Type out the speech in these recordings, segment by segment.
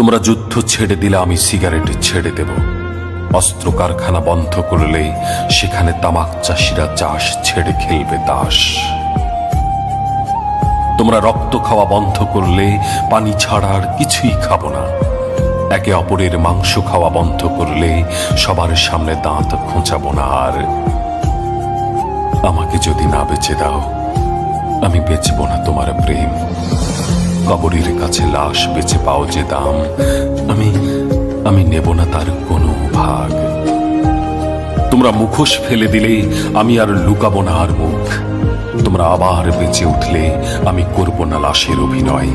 তোমরা যুদ্ধ ছেড়ে দিলে আমি সিগারেট ছেড়ে দেব। অস্ত্র কারখানা বন্ধ করলে সেখানে তামাক চাষিরা চাষ ছেড়ে খেলবে তাস। তোমরা রক্ত খাওয়া বন্ধ করলে পানি ছাড়া আর কিছুই খাবো না। একে অপরের মাংস খাওয়া বন্ধ করলে সবার সামনে দাঁত খোঁচাবো না। আর আমাকে যদি না বেঁচে দাও, আমি বেচবো না তোমার প্রেম। কবরের কাছে লাশ বেঁচে পাও যে দাম, আমি নেব না তার কোনো ভাগ। তোমরা মুখোশ ফেলে দিলে আমি আর লুকাবো না আর মুখ। তোমরা আবার বেঁচে উঠলে আমি করব না লাশের অভিনয়।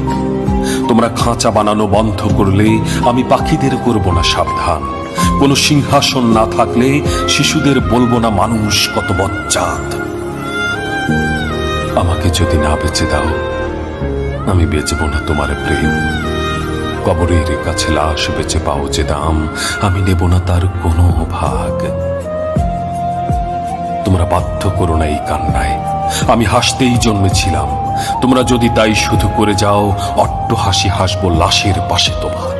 তোমরা খাঁচা বানানো বন্ধ করলে আমি পাখিদের করব না সাবধান। কোনো সিংহাসন না থাকলে শিশুদের বলবো না মানুষ কত বজ্জাত। আমাকে যদি না বেঁচে দাও, আমি বেচবো না তোমার প্রেম। কবরের কাছে লাশ বেঁচে পাও যে দাম, আমি নেব না তার কোনো ভাগ। তোমরা বাধ্য করো না এই কান্নায়, আমি হাসতেই জন্মেছিলাম। তোমরা যদি তাই শুধু করে যাও, অট্ট হাসি হাসবো লাশের পাশে তোমার।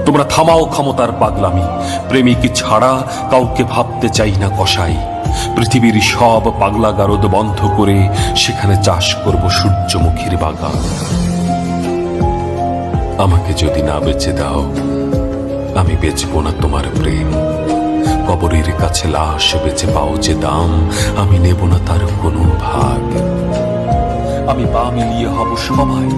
তোমরা থামাও ক্ষমতার পাগলামি, প্রেমিক ছাড়া কাউকে ভাবতে চাই না কসাই। পৃথিবীর সব পাগলা গারদ বন্ধ করে সেখানে চাষ করব সূর্যমুখীর বাগান। আমাকে যদি না বেঁচে দাও, আমি বেচবো না তোমার প্রেম। কবরের কাছে লাশ বেঁচে পাও যে দাম, আমি নেব না তার কোনো ভাগ। আমি পা মিলিয়ে হব সবাই,